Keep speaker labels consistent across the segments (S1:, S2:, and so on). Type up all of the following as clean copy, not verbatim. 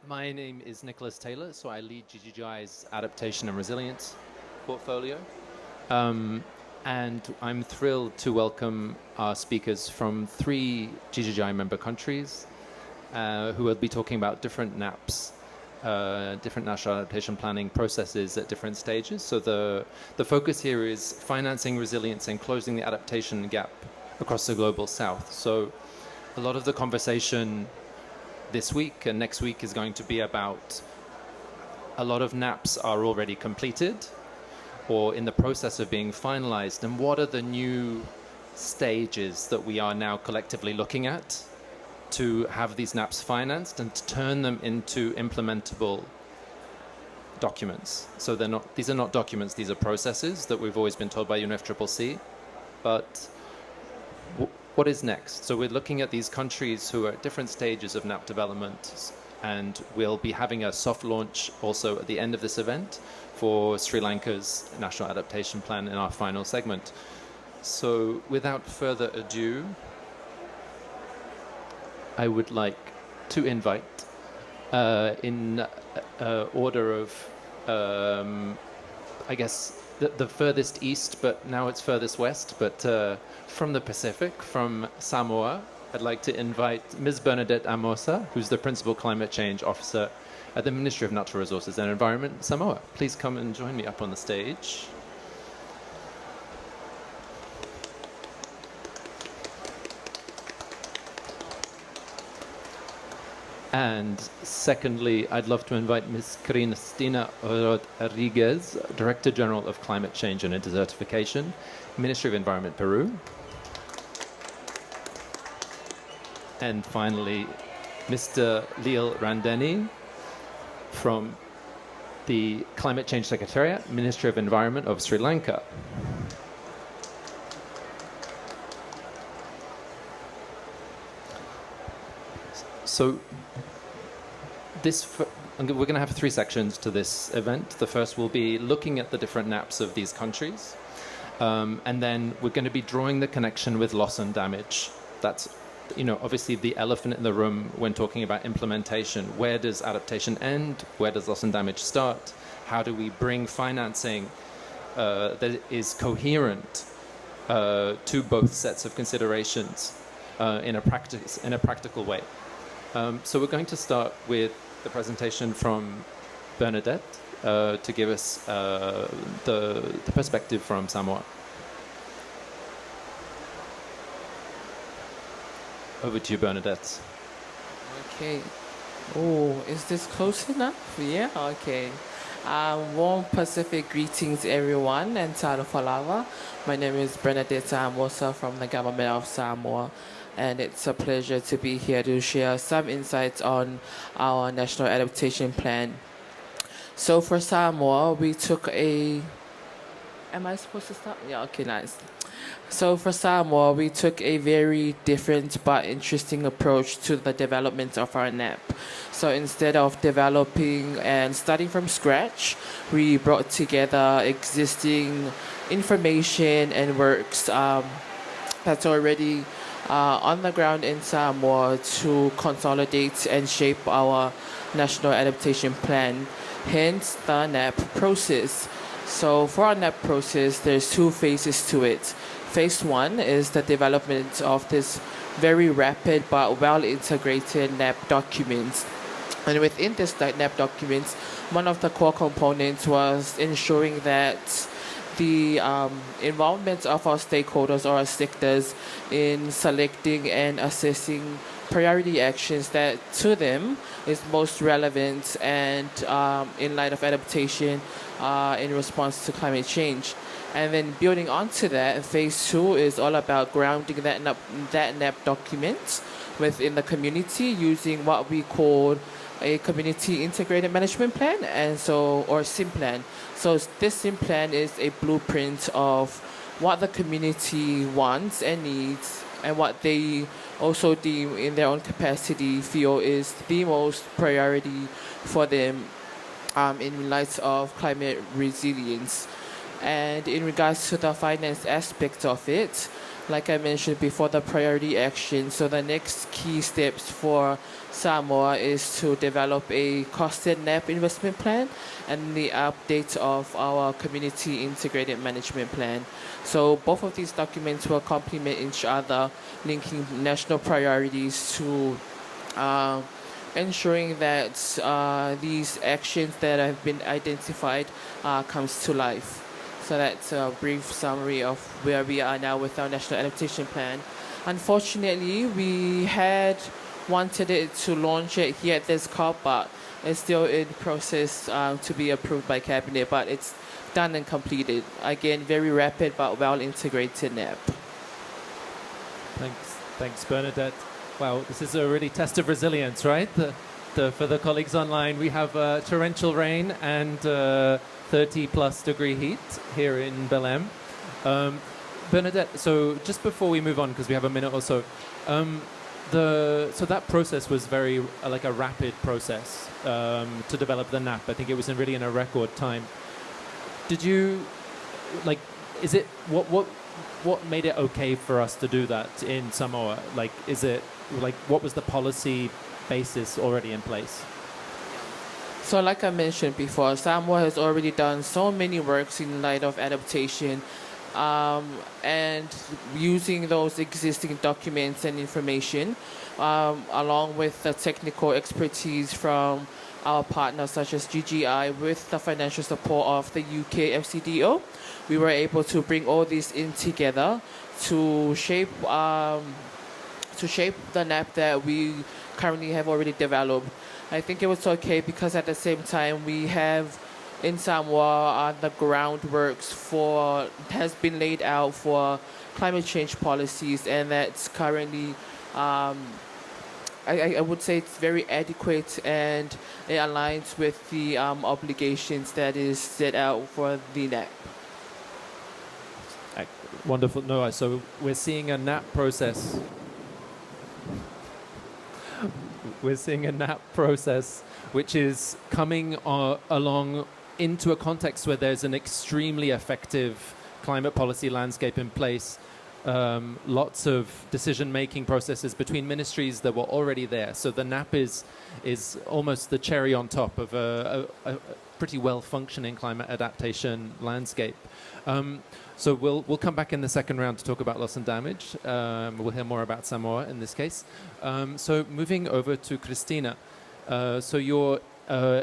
S1: My name is Nicholas Taylor, so I lead GGGI's Adaptation and Resilience portfolio. And I'm thrilled to welcome our speakers from 3 GGGI member countries who will be talking about different NAPs, different national adaptation planning processes at different stages. So the focus here is financing resilience and closing the adaptation gap across the global south. So a lot of the conversation this week and next week is going to be about a lot of NAPs are already completed or in the process of being finalized, and what are the new stages that we are now collectively looking at to have these NAPs financed and to turn them into implementable documents. So these are not documents, these are processes that we've always been told by UNFCCC, but what is next? So we're looking at these countries who are at different stages of NAP development, and we'll be having a soft launch also at the end of this event for Sri Lanka's National Adaptation Plan in our final segment. So without further ado, I would like to invite, in order of, I guess, the furthest east, but now it's furthest west, but from the Pacific, from Samoa, I'd like to invite Ms. Bernadette Amosa, who's the Principal Climate Change Officer at the Ministry of Natural Resources and Environment, Samoa. Please come and join me up on the stage. And secondly, I'd love to invite Ms. Cristina Rodriguez, Director General of Climate Change and Desertification, Ministry of Environment, Peru. And finally, Mr. Leel Randeni from the Climate Change Secretariat, Ministry of Environment of Sri Lanka. So we're going to have 3 sections to this event. The first will be looking at the different NAPs of these countries. And then we're going to be drawing the connection with loss and damage. That's, obviously the elephant in the room when talking about implementation. Where does adaptation end? Where does loss and damage start? How do we bring financing that is coherent to both sets of considerations in a practical way? So we're going to start with the presentation from Bernadette to give us the perspective from Samoa. Over to you, Bernadette.
S2: Okay. Oh, is this close enough? Yeah, okay. Warm Pacific greetings, everyone, and talo falava. My name is Bernadette Amosa from the Government of Samoa, and it's a pleasure to be here to share some insights on our National Adaptation Plan. So for Samoa, we took a... Am I supposed to start? Yeah, okay, nice. So for Samoa, we took a very different but interesting approach to the development of our NAP. So instead of developing and starting from scratch, we brought together existing information and works that's already on the ground in Samoa to consolidate and shape our National Adaptation Plan, hence the NAP process. So for our NAP process, there's 2 phases to it. Phase 1 is the development of this very rapid but well-integrated NAP document. And within this NAP document, one of the core components was ensuring that the involvement of our stakeholders or our sectors in selecting and assessing priority actions that to them is most relevant and in light of adaptation in response to climate change. And then building onto that, phase 2 is all about grounding that NAP document within the community using what we call a community integrated management plan, or SIM plan. So this SIM plan is a blueprint of what the community wants and needs, and what they also deem in their own capacity feel is the most priority for them in light of climate resilience. And in regards to the finance aspect of it, like I mentioned before, the priority action. So the next key steps for Samoa is to develop a costed NAP investment plan and the update of our community integrated management plan. So both of these documents will complement each other, linking national priorities to ensuring that these actions that have been identified comes to life. So that's a brief summary of where we are now with our National Adaptation Plan. Unfortunately, we had wanted it to launch it here at this COP, but it's still in process to be approved by Cabinet, but it's done and completed. Again, very rapid but well-integrated NAP.
S1: Thanks, Bernadette. Wow, this is a really test of resilience, right? For the colleagues online, we have torrential rain and 30-plus degree heat here in Belém. Bernadette, so just before we move on, because we have a minute or so, so that process was very like a rapid process to develop the NAP. I think it was really in a record time. Did you, like, is it, what made it okay for us to do that in Samoa? Like, is it, like, what was the policy basis already in place?
S2: So like I mentioned before, Samoa has already done so many works in light of adaptation, and using those existing documents and information, along with the technical expertise from our partners such as GGI with the financial support of the UK FCDO, we were able to bring all these in together to shape the NAP that we currently have already developed. I think it was okay because at the same time we have in Samoa the groundworks has been laid out for climate change policies, and that's currently I would say it's very adequate and it aligns with the obligations that is set out for the NAP.
S1: Wonderful, Noah. So we're seeing a NAP process. We're seeing a NAP process which is coming along into a context where there's an extremely effective climate policy landscape in place. Lots of decision-making processes between ministries that were already there. So the NAP is almost the cherry on top of a pretty well-functioning climate adaptation landscape. So we'll come back in the second round to talk about loss and damage. We'll hear more about Samoa in this case. So moving over to Christina. So you're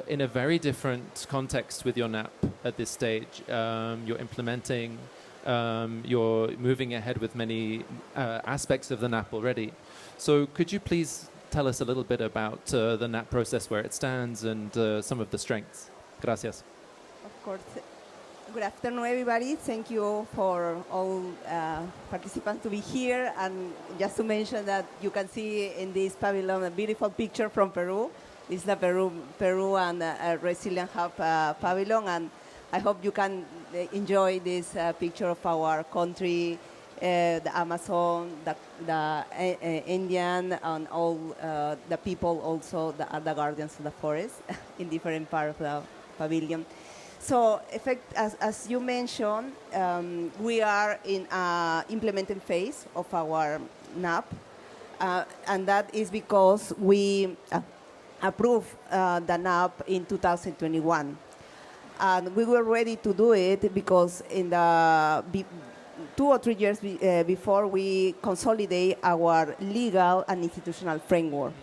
S1: in a very different context with your NAP at this stage. You're implementing, you're moving ahead with many aspects of the NAP already. So could you please tell us a little bit about the NAP process, where it stands, and some of the strengths? Gracias.
S3: Of course. Good afternoon, everybody. Thank you for all participants to be here. And just to mention that you can see in this pavilion a beautiful picture from Peru. This is the Peru and Resilient Hub pavilion. And I hope you can enjoy this picture of our country, the Amazon, the Indian, and all the people also that are the guardians of the forest in different parts of the pavilion. So, as you mentioned, we are in implementing phase of our NAP, and that is because we approved the NAP in 2021. And we were ready to do it because in the 2 or 3 years before, we consolidate our legal and institutional framework.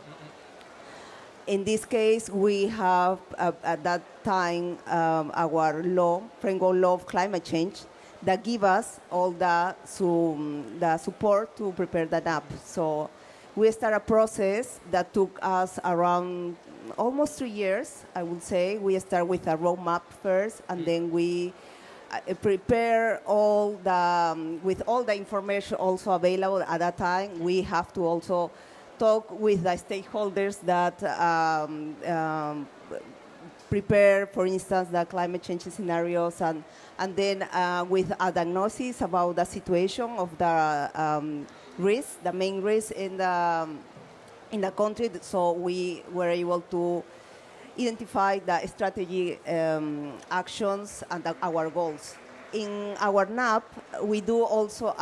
S3: In this case, we have, at that time, our framework law of climate change that give us all the support to prepare the NAP. So we start a process that took us around almost 3 years, I would say. We start with a roadmap first, and then we prepare with all the information also available at that time. We have to also talk with the stakeholders that prepare, for instance, the climate change scenarios, and then with a diagnosis about the situation of the risk, the main risk in the country. So we were able to identify the strategy actions and our goals. In our NAP, we do also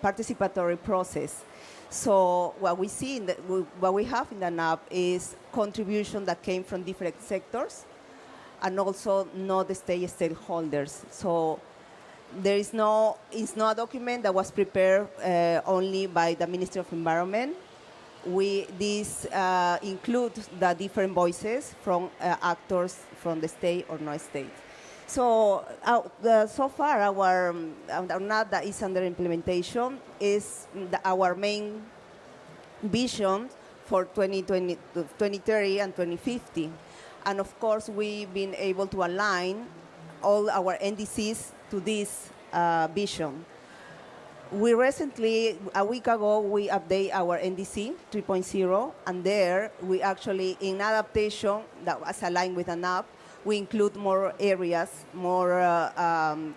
S3: participatory process. So what we see, what we have in the NAP is contribution that came from different sectors and also not the stakeholders. So it's not a document that was prepared only by the Ministry of Environment. This includes the different voices from actors from the state or no state. So so far, our NAP that is under implementation is our main vision for 2030 and 2050. And of course, we've been able to align all our NDCs to this vision. We recently, a week ago, we update our NDC 3.0, and there we actually, in adaptation that was aligned with an app, we include more areas, more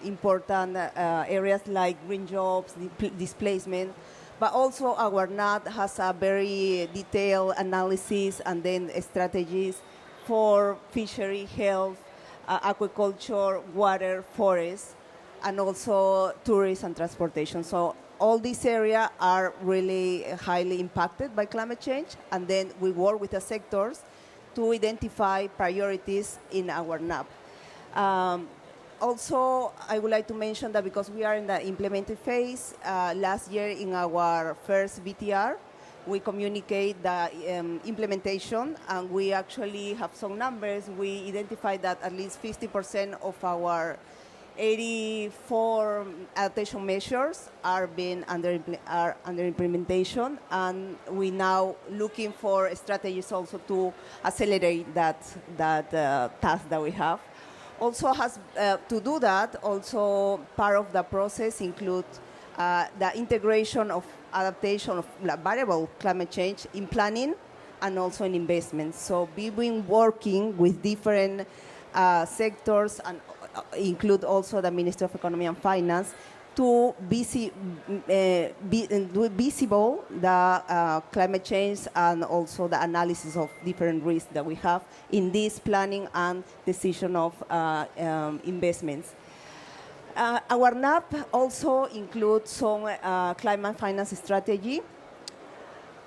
S3: important areas like green jobs, displacement, but also our NAT has a very detailed analysis and then strategies for fishery, health, aquaculture, water, forest, and also tourism and transportation. So all these areas are really highly impacted by climate change, and then we work with the sectors to identify priorities in our NAP. Also, I would like to mention that because we are in the implementing phase, last year in our first BTR, we communicate the implementation, and we actually have some numbers. We identified that at least 50% of our 84 adaptation measures are under implementation, and we now looking for strategies also to accelerate that task that we have. Also has to do that. Also, part of the process includes the integration of adaptation of variable climate change in planning and also in investments. So we've been working with different sectors and include also the Ministry of Economy and Finance to do visible the climate change and also the analysis of different risks that we have in this planning and decision of investments. Our NAP also includes some climate finance strategy.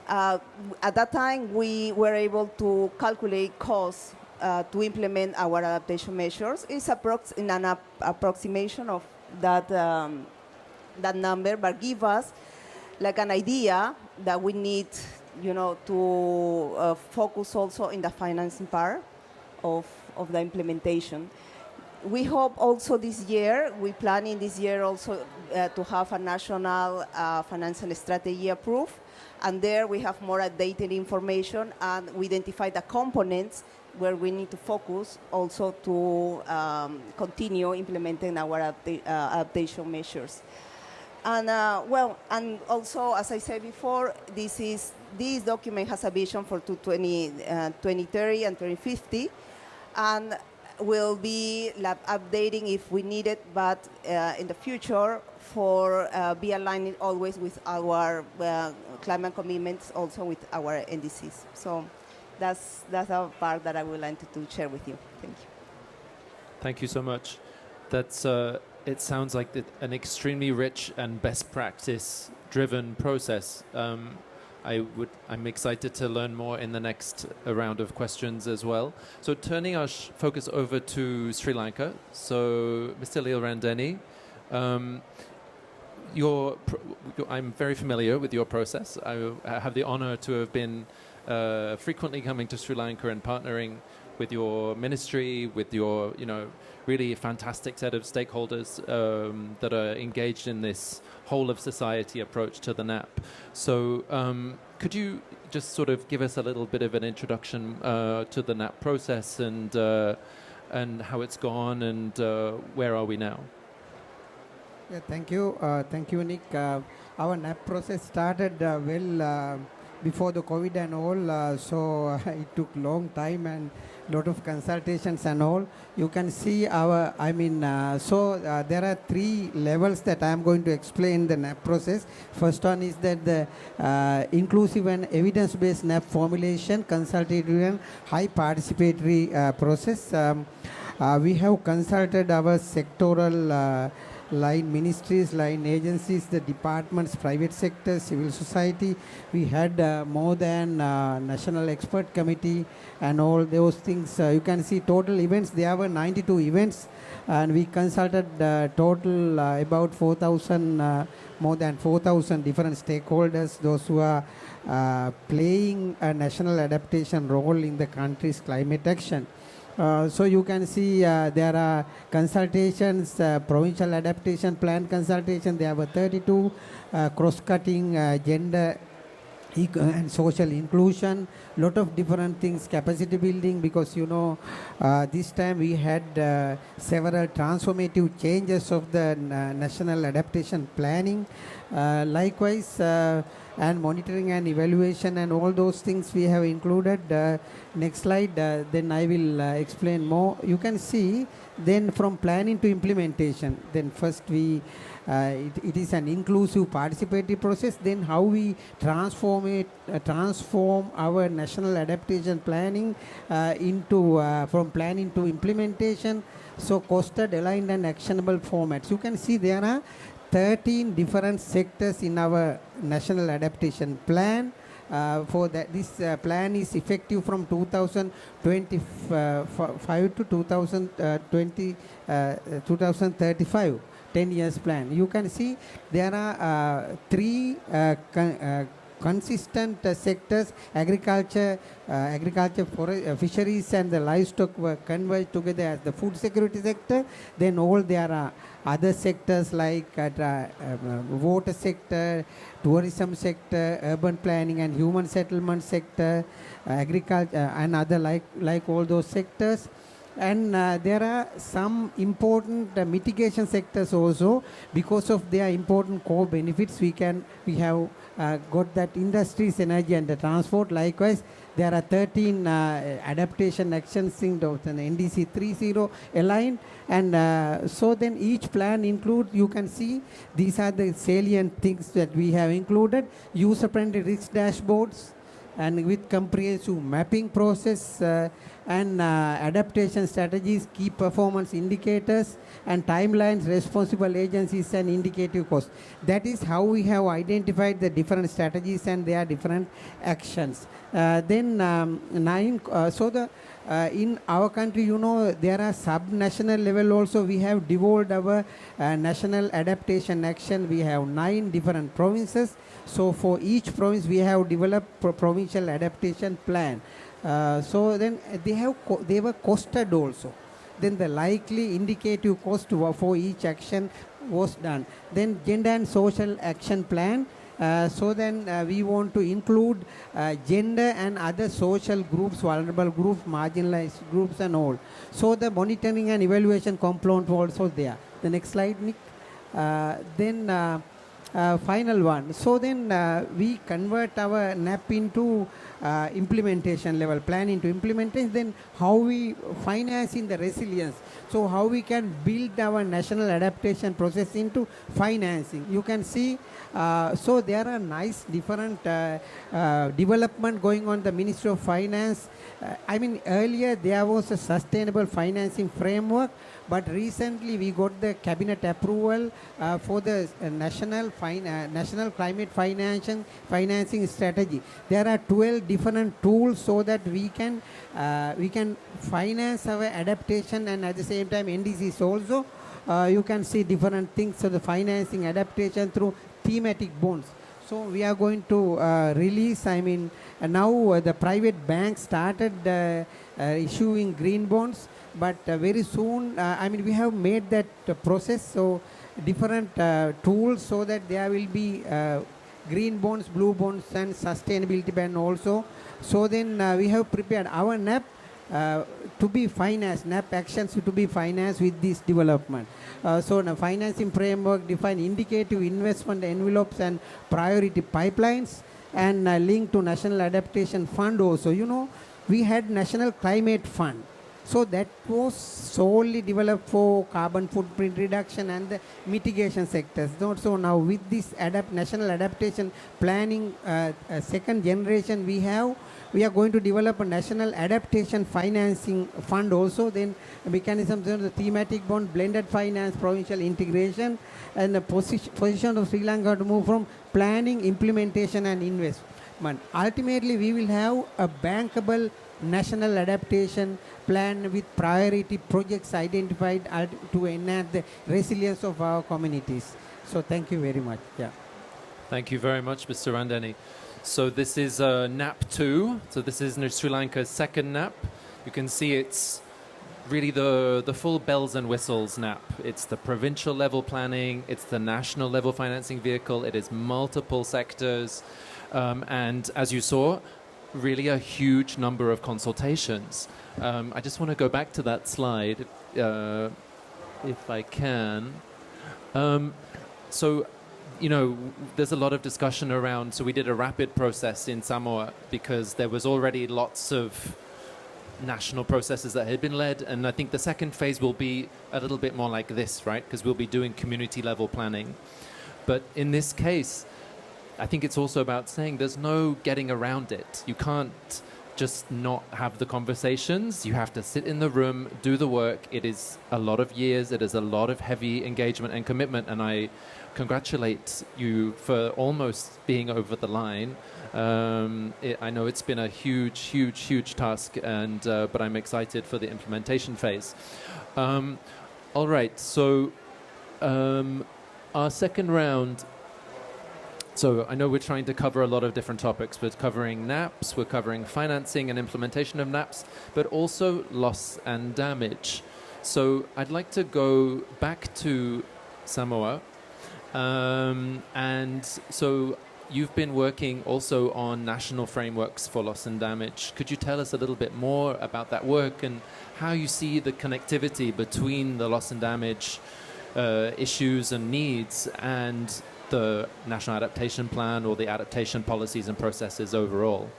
S3: At that time, we were able to calculate costs to implement our adaptation measures. It's in an approximation of that number, but give us like an idea that we need, to focus also in the financing part of the implementation. We hope also this year, we planning this year also to have a national financial strategy approved, and there we have more updated information, and we identify the components where we need to focus also to continue implementing our adaptation measures. And and also, as I said before, this document has a vision for 2030 and 2050, and will be updating if we need it, but in the future for be aligning always with our climate commitments, also with our NDCs. So that's a part that I would like to share with you. Thank you.
S1: Thank you so much. That's it sounds like an extremely rich and best practice driven process. I'm excited to learn more in the next round of questions as well. So turning our focus over to Sri Lanka. So Mr. Leel Randeni, I'm very familiar with your process. I have the honor to have been frequently coming to Sri Lanka and partnering with your ministry, with your really fantastic set of stakeholders that are engaged in this whole of society approach to the NAP. So could you just sort of give us a little bit of an introduction to the NAP process and how it's gone and where are we now?
S4: Yeah, thank you, Nick. Our NAP process started before the COVID and all, so it took long time and lot of consultations and all. You can see there are three levels that I am going to explain the NAP process. First one is that the inclusive and evidence-based NAP formulation, consultative and high participatory process. We have consulted our sectoral line ministries, line agencies, the departments, private sector, civil society. We had more than National Expert Committee and all those things. You can see total events. There were 92 events, and we consulted total about 4,000, more than 4,000 different stakeholders, those who are playing a national adaptation role in the country's climate action. So you can see there are consultations, provincial adaptation plan consultation, there were 32, cross-cutting gender and social inclusion, lot of different things, capacity building, because this time we had several transformative changes of the national adaptation planning. Likewise, and monitoring and evaluation and all those things we have included. Next slide, then I will explain more. You can see then from planning to implementation, then first we it is an inclusive participatory process, then how we transform our national adaptation planning into from planning to implementation, so costed, aligned and actionable formats. You can see there are 13 different sectors in our national adaptation plan. For that, this plan is effective from 2025 to 2035, 10 years plan. You can see there are three consistent sectors: agriculture, fisheries and the livestock were converged together as the food security sector. Then all there are other sectors like water sector, tourism sector, urban planning and human settlement sector, agriculture and other like all those sectors. And there are some important mitigation sectors also. Because of their important core benefits, we have got that industries, energy and the transport. Likewise, there are 13 adaptation actions in the NDC 3.0 aligned, and so then each plan include, you can see these are the salient things that we have included: user-friendly risk dashboards, and with comprehensive mapping process, and adaptation strategies, key performance indicators and timelines, responsible agencies and indicative costs. That is how we have identified the different strategies and their different actions. Then in our country, there are sub-national level also. We have devolved our national adaptation action. We have 9 different provinces. So for each province, we have developed provincial adaptation plan. So then they were costed also. Then the likely indicative cost for each action was done. Then gender and social action plan. So then we want to include gender and other social groups, vulnerable groups, marginalized groups and all. So the monitoring and evaluation component also there. The next slide, Nick. Then final one. So then we convert our NAP into implementation level, plan into implementation, then how we finance in the resilience. So how we can build our national adaptation process into financing. You can see, so there are nice different development going on the Ministry of Finance. I mean, earlier there was a sustainable financing framework, but recently we got the cabinet approval for the national climate financing strategy. There are 12 different tools so that we can finance our adaptation, and at the same time NDCs also. You can see different things. So the financing adaptation through thematic bonds. So we are going to release, now the private banks started issuing green bonds, but very soon, we have made that process. So different tools so that there will be green bonds, blue bonds and sustainability bond also. So then we have prepared our NAP to be financed, NAP actions to be financed with this development. So the financing framework define indicative investment envelopes and priority pipelines, and linked to National Adaptation Fund also. We had National Climate Fund. So that was solely developed for carbon footprint reduction and the mitigation sectors. So now with this national adaptation planning second generation, we are going to develop a national adaptation financing fund also, then mechanisms, the thematic bond, blended finance, provincial integration, and the position of Sri Lanka to move from planning, implementation and investment. Ultimately, we will have a bankable national adaptation plan with priority projects identified to enhance the resilience of our communities. So thank you very much. Yeah.
S1: Thank you very much, Mr. Randeni. So this is NAP 2. So this is Sri Lanka's second NAP. You can see it's really the full bells and whistles NAP. It's the provincial level planning, it's the national level financing vehicle, it is multiple sectors, and as you saw, really a huge number of consultations. I just want to go back to that slide, if I can. So, you know, there's a lot of discussion around, so we did a rapid process in Samoa because there was already lots of national processes that had been led, and I think the second phase will be a little bit more like this, right? Because we'll be doing community level planning. But in this case, I think it's also about saying there's no getting around it. You can't just not have the conversations. You have to sit in the room, do the work. It is a lot of years. It is a lot of heavy engagement and commitment. And I congratulate you for almost being over the line. I know it's been a huge task, and but I'm excited for the implementation phase. All right, so our second round. So I know we're trying to cover a lot of different topics. We're covering NAPs, we're covering financing and implementation of NAPs, but also loss and damage. So I'd like to go back to Samoa. And so you've been working also on national frameworks for loss and damage. Could you tell us a little bit more about that work and how you see the connectivity between the loss and damage issues and needs and the National Adaptation Plan or the adaptation policies and processes overall?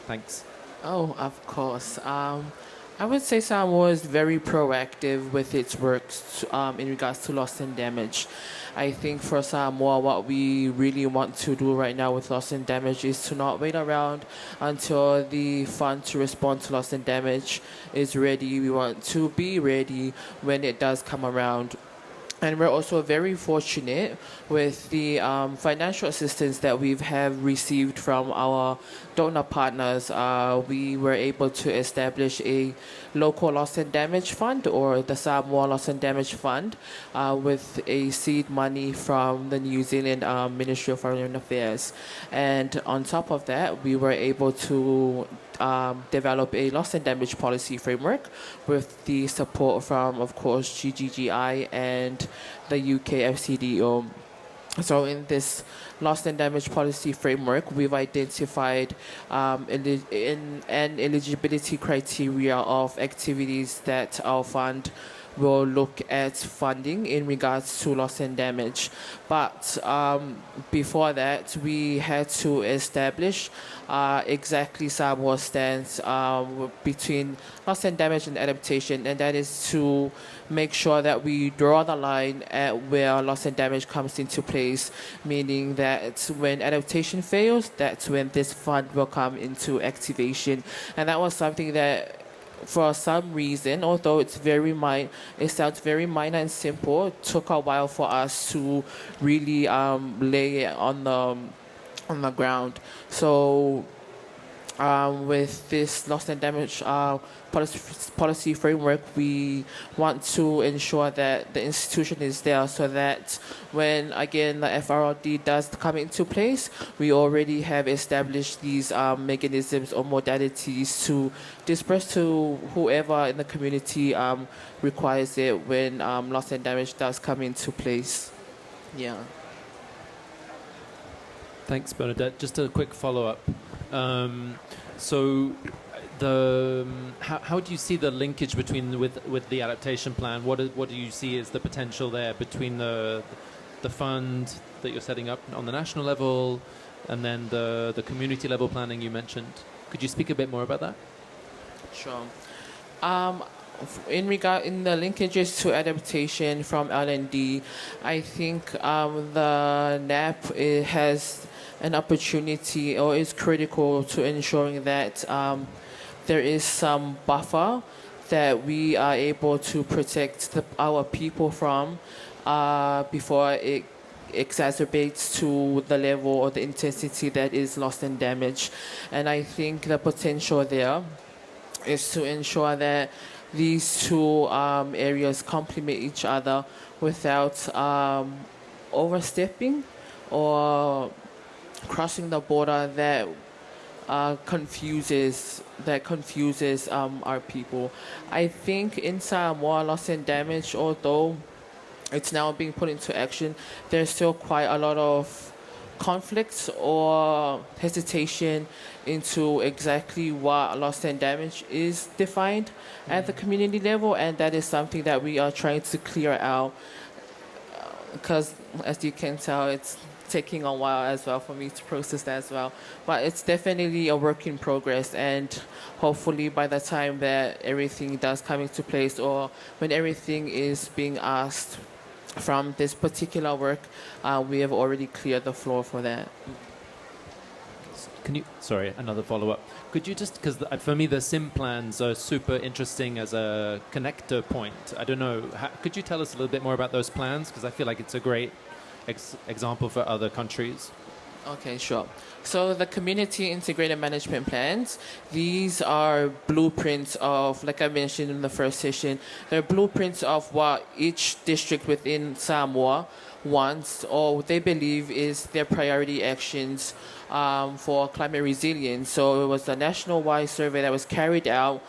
S1: Thanks.
S2: Oh, of course. I would say Samoa is very proactive with its works in regards to loss and damage. I think for Samoa, what we really want to do right now with loss and damage is to not wait around until the fund to respond to loss and damage is ready. We want to be ready when it does come around. And we're also very fortunate with the financial assistance that we have received from our donor partners. We were able to establish a local loss and damage fund, or the Samoa Loss and Damage Fund, with a seed money from the New Zealand Ministry of Foreign Affairs. And on top of that, we were able to develop a loss and damage policy framework with the support from, of course, GGGI and the UK FCDO. So in this loss and damage policy framework, we've identified an eligibility criteria of activities that our fund will look at funding in regards to loss and damage. But before that, we had to establish exactly Samoa's stance between loss and damage and adaptation, and that is to make sure that we draw the line at where loss and damage comes into place, meaning that when adaptation fails, that's when this fund will come into activation. And that was something that, for some reason, although it sounds very minor and simple, it took a while for us to really lay it on the ground. So with this loss and damage policy framework, we want to ensure that the institution is there so that when, again, the FRLD does come into place, we already have established these mechanisms or modalities to disperse to whoever in the community requires it when loss and damage does come into place. Yeah.
S1: Thanks, Bernadette. Just a quick follow-up. So, how do you see the linkage between with the adaptation plan? What do you see as the potential there between the fund that you're setting up on the national level and then the community level planning you mentioned? Could you speak a bit more about that?
S2: Sure. in the linkages to adaptation from L&D, I think the NAP has an opportunity or is critical to ensuring that there is some buffer that we are able to protect our people from before it exacerbates to the level or the intensity that is loss and damage. And I think the potential there is to ensure that these two areas complement each other without overstepping or crossing the border that confuses our people. I think in Samoa, loss and damage, although it's now being put into action, there's still quite a lot of conflicts or hesitation into exactly what loss and damage is defined at the community level, and that is something that we are trying to clear out because, as you can tell, it's taking a while as well for me to process that as well. But it's definitely a work in progress, and hopefully by the time that everything does come into place or when everything is being asked from this particular work, we have already cleared the floor for that.
S1: Sorry, another follow-up. Could you just, because for me the SIM plans are super interesting as a connector point. I don't know, could you tell us a little bit more about those plans? Because I feel like it's a great example for other countries.
S2: Okay, sure. So the community integrated management plans, these are blueprints of, like I mentioned in the first session, they're blueprints of what each district within Samoa wants or they believe is their priority actions for climate resilience. So it was a national-wide survey that was carried out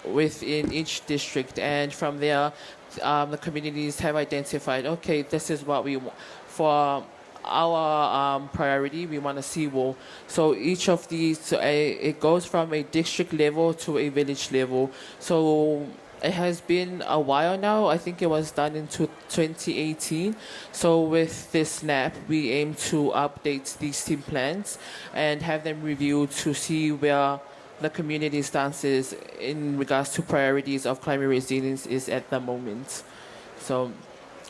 S2: within each district, and from there the communities have identified, okay, this is what we want for our priority. We want a seawall. So each of these, it goes from a district level to a village level. So it has been a while now. I think it was done in 2018. So with this SNAP, we aim to update these team plans and have them reviewed to see where the community stances in regards to priorities of climate resilience is at the moment. So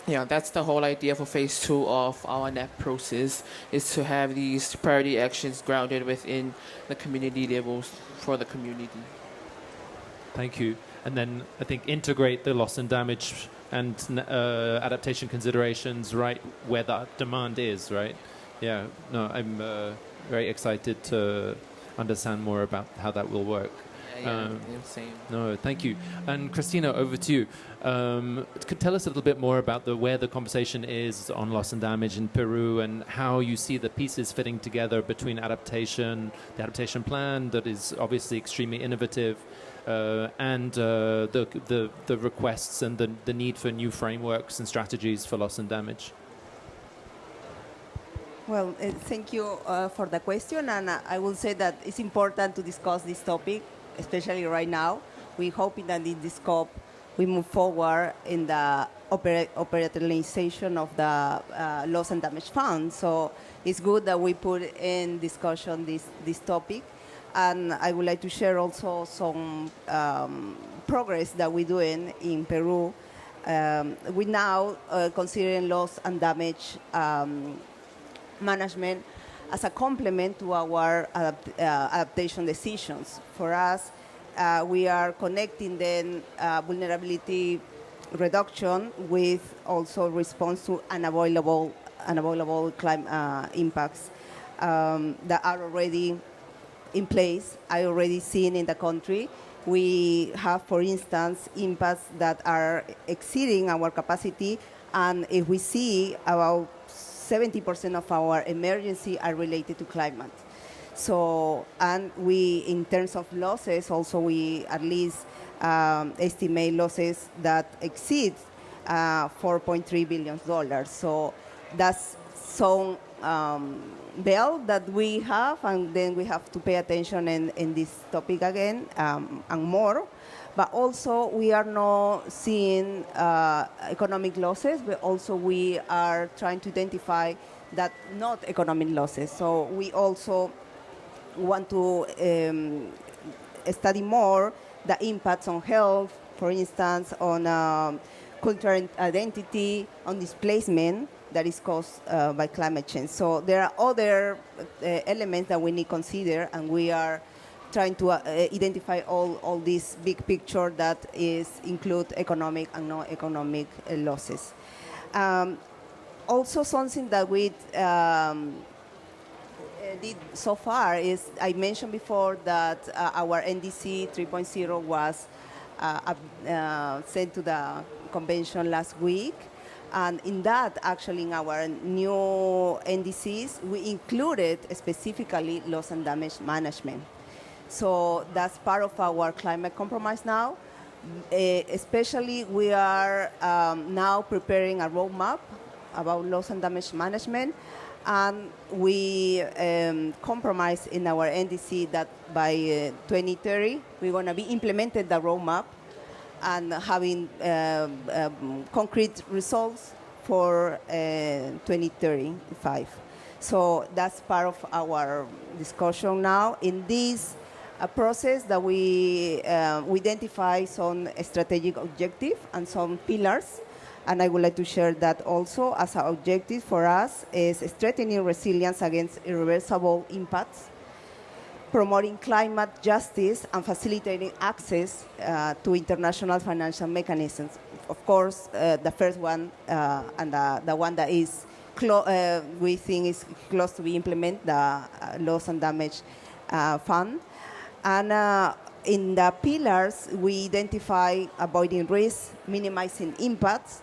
S2: yeah, that's the whole idea for phase 2 of our NAP process, is to have these priority actions grounded within the community levels for the community.
S1: Thank you. And then I think integrate the loss and damage and adaptation considerations right where the demand is, right? Yeah, no, I'm very excited to understand more about how that will work.
S2: Same.
S1: No, thank you. And Christina, over to you. Could tell us a little bit more about where the conversation is on loss and damage in Peru and how you see the pieces fitting together between adaptation, the adaptation plan that is obviously extremely innovative, and the requests and the need for new frameworks and strategies for loss and damage.
S3: Well, thank you for the question, and I will say that it's important to discuss this topic, especially right now. We're hoping that in this COP we move forward in the operationalization of the loss and damage fund. So it's good that we put in discussion this topic. And I would like to share also some progress that we're doing in Peru. We now considering loss and damage management as a complement to our adaptation decisions. For us, we are connecting then vulnerability reduction with also response to unavoidable climate impacts that are already in place, are already seen in the country. We have, for instance, impacts that are exceeding our capacity, and if we see about 70% of our emergency are related to climate. So, and we, in terms of losses, also we at least estimate losses that exceed $4.3 billion. So that's some bill that we have, and then we have to pay attention in this topic again and more. But also we are not seeing economic losses, but also we are trying to identify that not economic losses. So we also want to study more the impacts on health, for instance, on cultural identity, on displacement that is caused by climate change. So there are other elements that we need to consider, and we are trying to identify all this big picture that include economic and non-economic losses. Also, something that we did so far is, I mentioned before that our NDC 3.0 was sent to the convention last week. And in that, actually, in our new NDCs, we included specifically loss and damage management. So that's part of our climate compromise now. Especially, we are now preparing a roadmap about loss and damage management. And we compromise in our NDC that by 2030, we're going to be implemented the roadmap and having concrete results for 2035. So that's part of our discussion now. In this process that we identify some strategic objectives and some pillars, and I would like to share that also as an objective for us is strengthening resilience against irreversible impacts, promoting climate justice, and facilitating access to international financial mechanisms. Of course, the first one and the one that is we think is close to be implemented, the loss and damage fund. And in the pillars, we identify avoiding risk, minimizing impacts,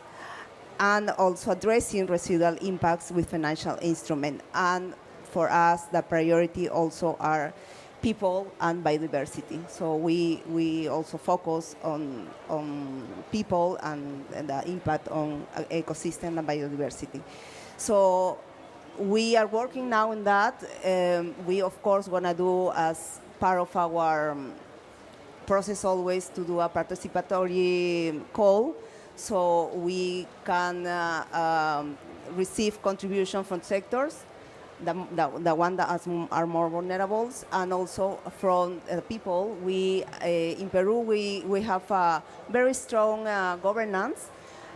S3: and also addressing residual impacts with financial instruments. And for us, the priority also are people and biodiversity. So we also focus on people and the impact on ecosystem and biodiversity. So we are working now on that. We, of course, want to do as part of our process always to do a participatory call, so we can receive contribution from sectors, the one that are more vulnerable, and also from people. We in Peru we have a very strong governance.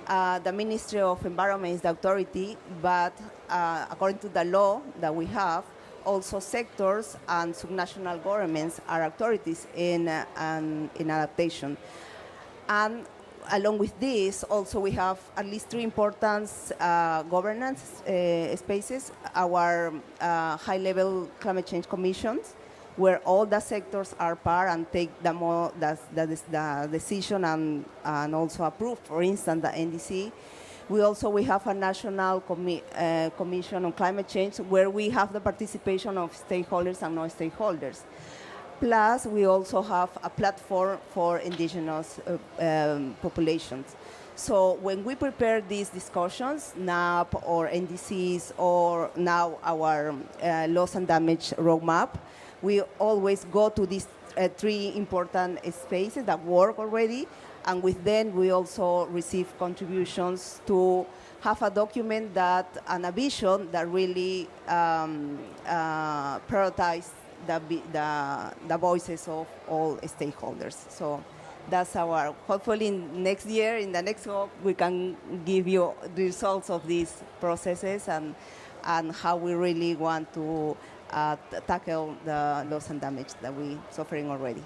S3: The Ministry of Environment is the authority, but according to the law that we have, also sectors and subnational governments are authorities in adaptation. And along with this, also we have at least 3 important governance spaces. Our high-level climate change commissions, where all the sectors are part and take the decision and also approve, for instance, the NDC. We have a national commission on climate change, where we have the participation of stakeholders and non-stakeholders. Plus, we also have a platform for indigenous populations. So when we prepare these discussions, NAP or NDCs, or now our loss and damage roadmap, we always go to these 3 important spaces that work already, and with them we also receive contributions to have a document and a vision that really prioritize the voices of all stakeholders. So that's hopefully next year, in the next COP, we can give you the results of these processes and how we really want to tackle the loss and damage that we're suffering already.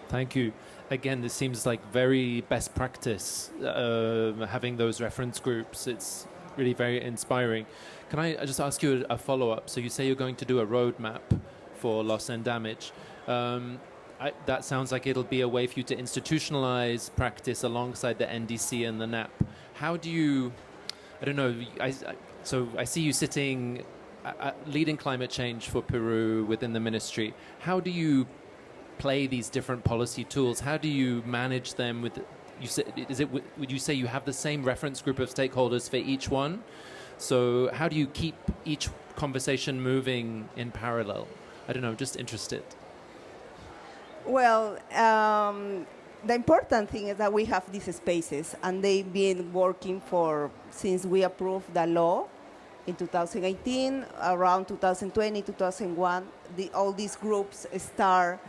S1: Thank you. Again, this seems like very best practice, having those reference groups. It's really very inspiring. Can I just ask you a follow-up? So you say you're going to do a roadmap for loss and damage. That sounds like it'll be a way for you to institutionalize practice alongside the NDC and the NAP. How do you, I don't know, so I see you sitting, leading climate change for Peru within the ministry. How do you play these different policy tools? How do you manage them with, would you say you have the same reference group of stakeholders for each one? So how do you keep each conversation moving in parallel? I don't know, I'm just interested.
S3: Well, the important thing is that we have these spaces, and they've been working since we approved the law in 2018, around 2020, 2001. All these groups start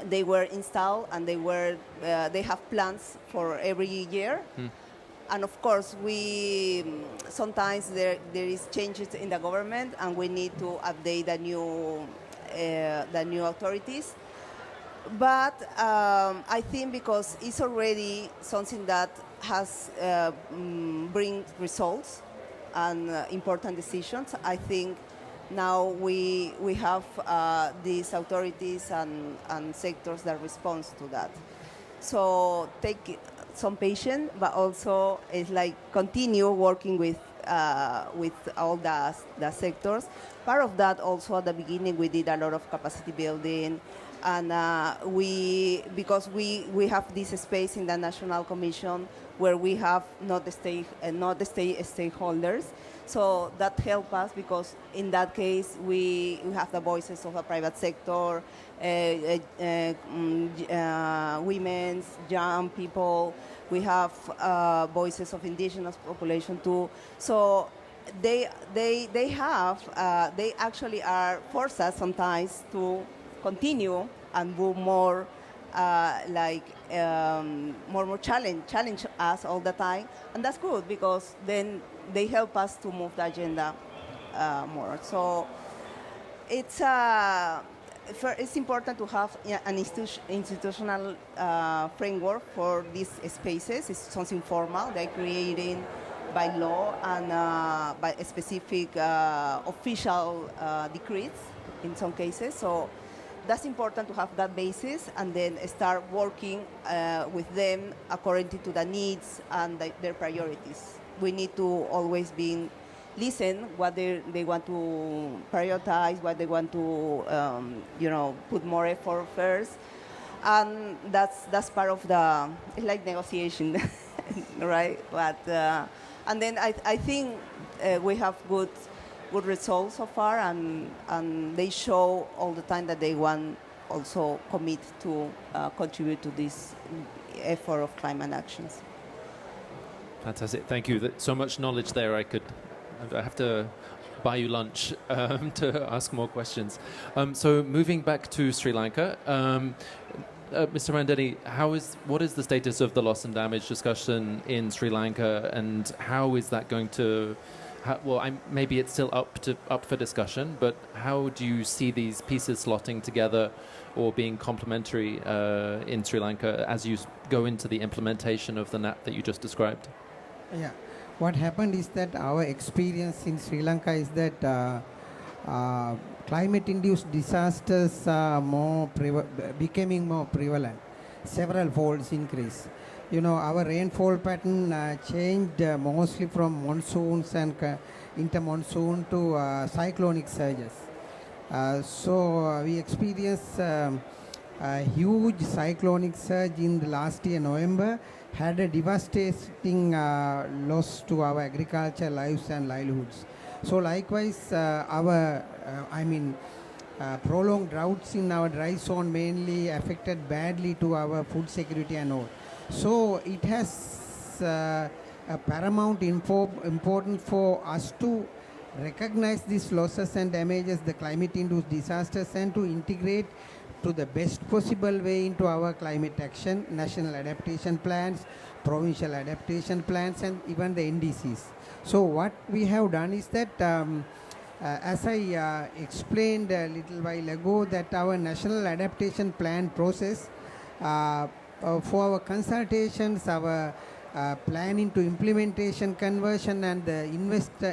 S3: they were installed, and they have plans for every year. And of course, we sometimes there is changes in the government, and we need to update the new authorities. But I think because it's already something that has bring results and important decisions, I think now we have these authorities and sectors that respond to that. So take some patience, but also it's like continue working with all the sectors. Part of that also at the beginning we did a lot of capacity building, and because we have this space in the National Commission where we have not the state stakeholders. So that helped us because in that case we have the voices of the private sector, women's, young people. We have voices of indigenous population too. So they actually are forced us sometimes to continue and do more more challenge us all the time, and that's good because then they help us to move the agenda more. So it's important to have an institutional framework for these spaces. It's something formal. They're creating by law and by specific official decrees in some cases. So that's important to have that basis and then start working with them according to the needs and their priorities. We need to always listen what they want to prioritize, what they want to put more effort first, and that's part of it's like negotiation, right? But and then I think we have good results so far, and they show all the time that they want also commit to contribute to this effort of climate actions.
S1: Fantastic, thank you. So much knowledge there. I have to buy you lunch to ask more questions. So moving back to Sri Lanka, Mr. Randelli, what is the status of the loss and damage discussion in Sri Lanka, and how is that going to? Maybe it's still up for discussion, but how do you see these pieces slotting together or being complementary in Sri Lanka as you go into the implementation of the NAP that you just described?
S4: Yeah, what happened is that our experience in Sri Lanka is that climate-induced disasters are becoming more prevalent, several folds increase. Our rainfall pattern changed mostly from monsoons and inter-monsoon to cyclonic surges. So we experienced a huge cyclonic surge in the last year, November, had a devastating loss to our agriculture lives and livelihoods. So likewise, prolonged droughts in our dry zone mainly affected badly to our food security and all. So it has a paramount importance for us to recognize these losses and damages, the climate-induced disasters, and to integrate to the best possible way into our climate action, national adaptation plans, provincial adaptation plans, and even the NDCs. So what we have done is that, as I explained a little while ago, that our national adaptation plan process for our consultations, our planning to implementation, conversion, and the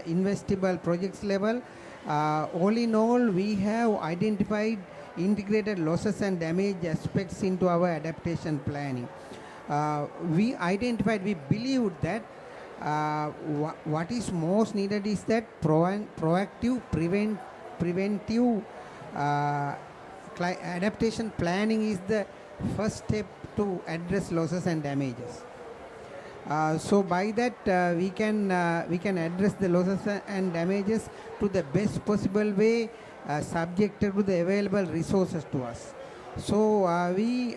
S4: investable projects level, all in all, we have identified integrated losses and damage aspects into our adaptation planning. We believe that what is most needed is that proactive, preventive adaptation planning is the first step to address losses and damages. So by that we can address the losses and damages to the best possible way, subjected to the available resources to us. So we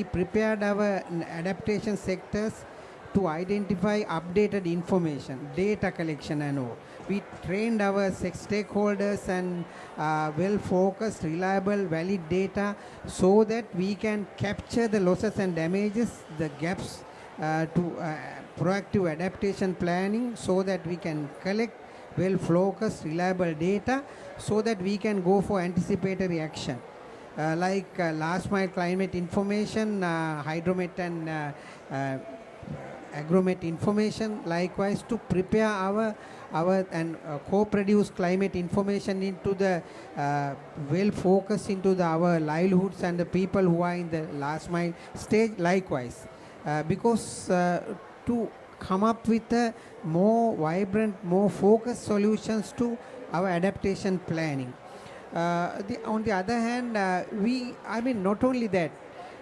S4: prepared our adaptation sectors to identify updated information, data collection and all. we trained our stakeholders and well-focused, reliable, valid data so that we can capture the losses and damages, the gaps to proactive adaptation planning so that we can collect well-focused, reliable data so that we can go for anticipatory action. Like last mile climate information, hydromet and agromet information, likewise to prepare our and co-produce climate information into the well focused into our livelihoods and the people who are in the last mile stage, likewise, because to come up with more vibrant, more focused solutions to our adaptation planning. On the other hand, not only that,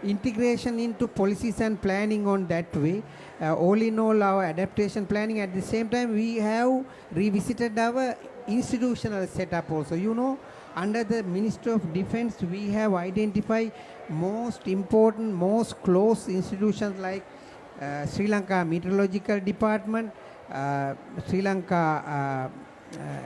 S4: integration into policies and planning on that way. All in all, our adaptation planning, at the same time, we have revisited our institutional setup also. You know, under the Ministry of Defense, we have identified most important, most close institutions like Sri Lanka Meteorological Department, Sri Lanka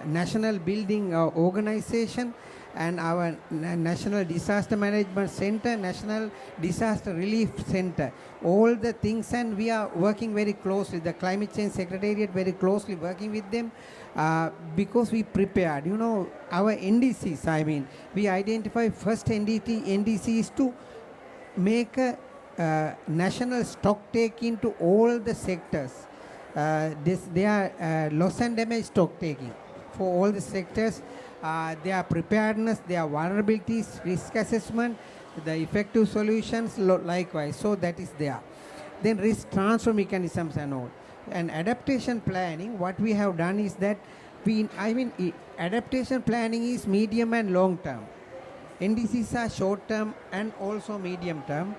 S4: National Building Organization, and our National Disaster Management Center, National Disaster Relief Center, all the things, and we are working very closely, the Climate Change Secretariat very closely working with them because we prepared, you know, our NDCs, we identify first NDCs to make a national stock take into all the sectors. They are loss and damage stock taking for all the sectors. Their preparedness, their vulnerabilities, risk assessment, the effective solutions, likewise. So that is there. Then risk transfer mechanisms and all. And adaptation planning, what we have done is that adaptation planning is medium and long term. NDCs are short term and also medium term.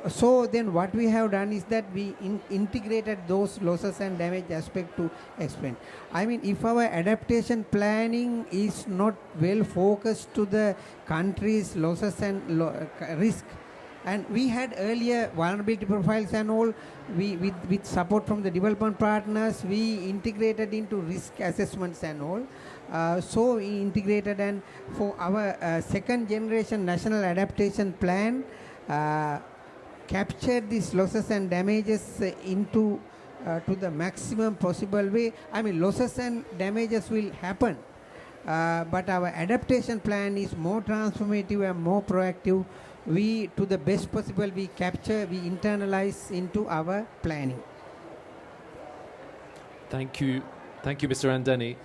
S4: So then what we have done is that we integrated those losses and damage aspect to explain. If our adaptation planning is not well focused to the country's losses and risk, and we had earlier vulnerability profiles and all, with support from the development partners, we integrated into risk assessments and all. So we integrated, and for our second generation National Adaptation Plan, capture these losses and damages into to the maximum possible way. Losses and damages will happen, but our adaptation plan is more transformative and more proactive. We, to the best possible, we capture, we internalize into our planning.
S1: Thank you, Mr. Andeni.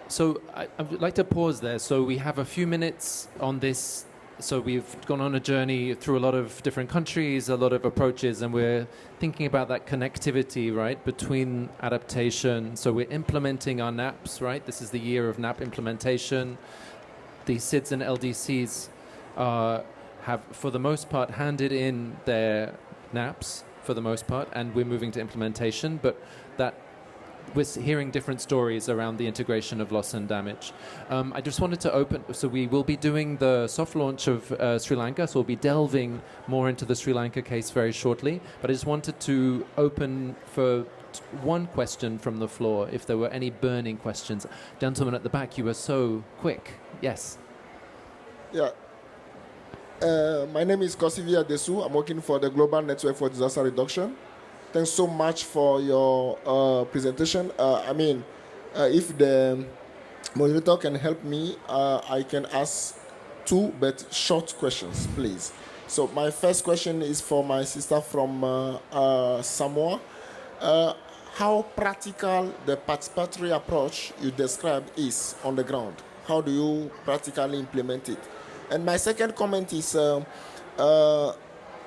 S1: So I would like to pause there. So we have a few minutes on this. So we've gone on a journey through a lot of different countries, a lot of approaches, and we're thinking about that connectivity, right, between adaptation. So we're implementing our NAPs, right? This is the year of NAP implementation. The SIDS and LDCs have, for the most part, handed in their NAPs, for the most part, and we're moving to implementation. But that we're hearing different stories around the integration of loss and damage. I just wanted to open, so we will be doing the soft launch of Sri Lanka, so we'll be delving more into the Sri Lanka case very shortly, but I just wanted to open for one question from the floor, if there were any burning questions. Gentleman at the back, you were so quick. Yes.
S5: Yeah. My name is Kosivia Desu. I'm working for the Global Network for Disaster Reduction. Thanks so much for your presentation. If the moderator can help me, I can ask two but short questions, please. So my first question is for my sister from Samoa. How practical the participatory approach you described is on the ground? How do you practically implement it? And my second comment is, I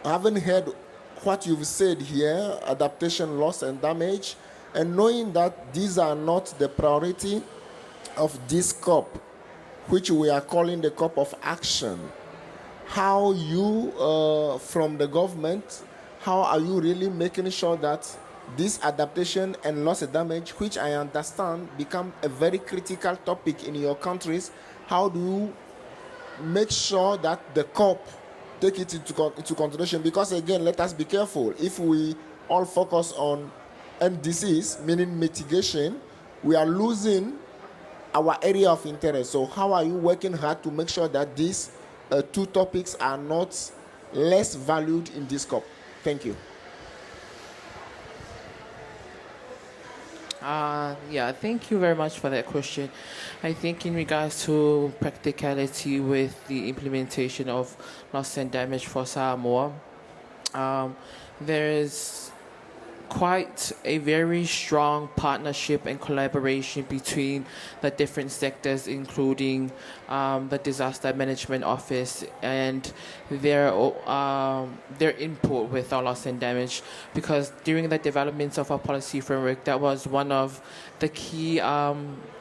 S5: haven't heard what you've said here, adaptation, loss, and damage, and knowing that these are not the priority of this COP, which we are calling the COP of action, how you, from the government, how are you really making sure that this adaptation and loss and damage, which I understand become a very critical topic in your countries, how do you make sure that the COP take it into consideration? Because again, let us be careful. If we all focus on NDCs, meaning mitigation, we are losing our area of interest. So how are you working hard to make sure that these two topics are not less valued in this COP? Thank you.
S2: Yeah, thank you very much for that question. I think in regards to practicality with the implementation of loss and damage for Samoa, there is quite a very strong partnership and collaboration between the different sectors, including the Disaster Management Office and their input with our loss and damage. Because during the development of our policy framework, that was one of the key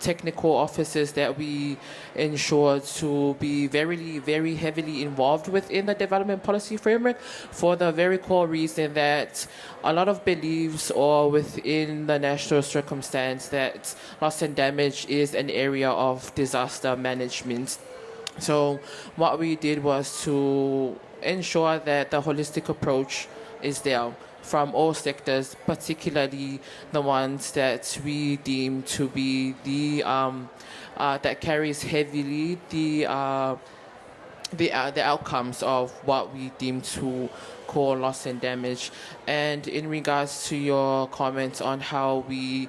S2: technical offices that we ensured to be very heavily involved within the development policy framework, for the very core reason that a lot of beliefs or within the national circumstance that loss and damage is an area of disaster management. So what we did was to ensure that the holistic approach is there from all sectors, particularly the ones that we deem to be the that carries heavily the outcomes of what we deem to call loss and damage. And in regards to your comments on how we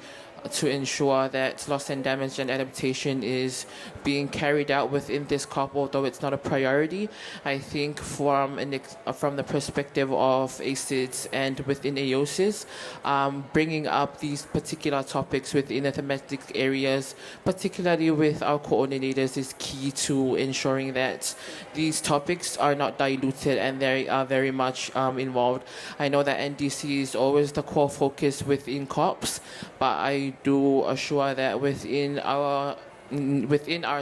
S2: to ensure that loss and damage and adaptation is being carried out within this COP, although it's not a priority. I think from the perspective of ACIDS and within AOSIS, bringing up these particular topics within the thematic areas, particularly with our coordinators, is key to ensuring that these topics are not diluted and they are very much involved. I know that NDC is always the core focus within COPs, but I do assure that within our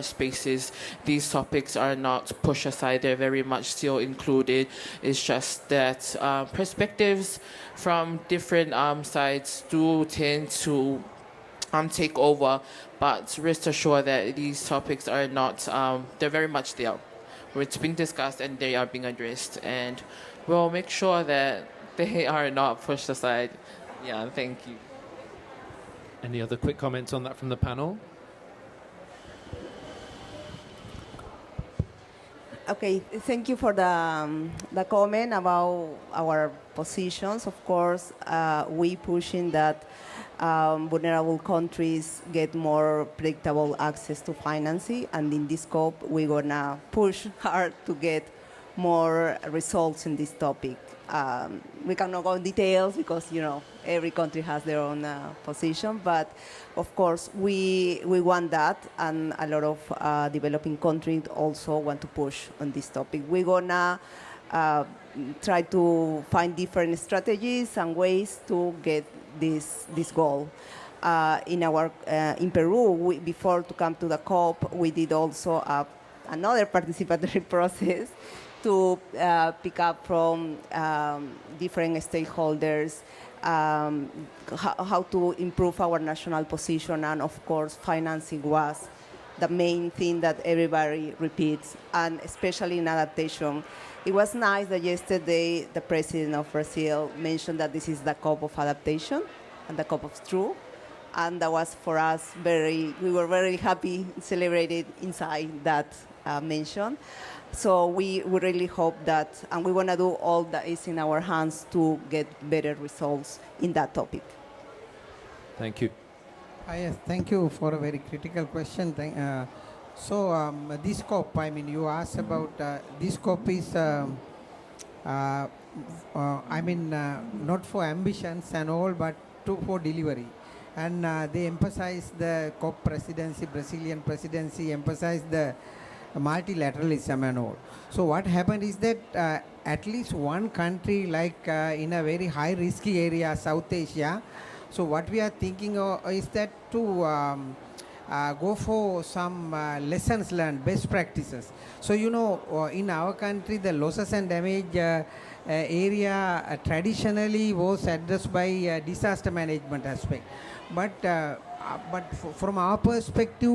S2: spaces, these topics are not pushed aside. They're very much still included. It's just that perspectives from different sides do tend to take over. But rest assured that these topics are not, they're very much there. It's being discussed and they are being addressed. And we'll make sure that they are not pushed aside. Yeah, thank you.
S1: Any other quick comments on that from the panel?
S3: Okay, thank you for the comment about our positions. Of course, we pushing that vulnerable countries get more predictable access to financing, and in this scope, we're gonna push hard to get more results in this topic. We cannot go in details because, you know, every country has their own position, but of course we want that, and a lot of developing countries also want to push on this topic. We're gonna try to find different strategies and ways to get this goal. In Peru, before to come to the COP, we did also another participatory process to pick up from different stakeholders how to improve our national position, and of course financing was the main thing that everybody repeats, and especially in adaptation. It was nice that yesterday the president of Brazil mentioned that this is the COP of adaptation and the COP of truth, and that was for us we were very happy, celebrated inside that mention. So we really hope that, and we want to do all that is in our hands to get better results in that topic.
S1: Thank you.
S4: Yes, thank you for a very critical question. This COP, I mean, you asked about this COP is, not for ambitions and all, but for delivery. And they emphasize the COP presidency, Brazilian presidency, emphasize the multilateralism and all. So what happened is that at least one country, like in a very high risky area, South Asia, so what we are thinking is that to go for some lessons learned, best practices. So, you know, in our country, the losses and damage area traditionally was addressed by disaster management aspect. But from our perspective,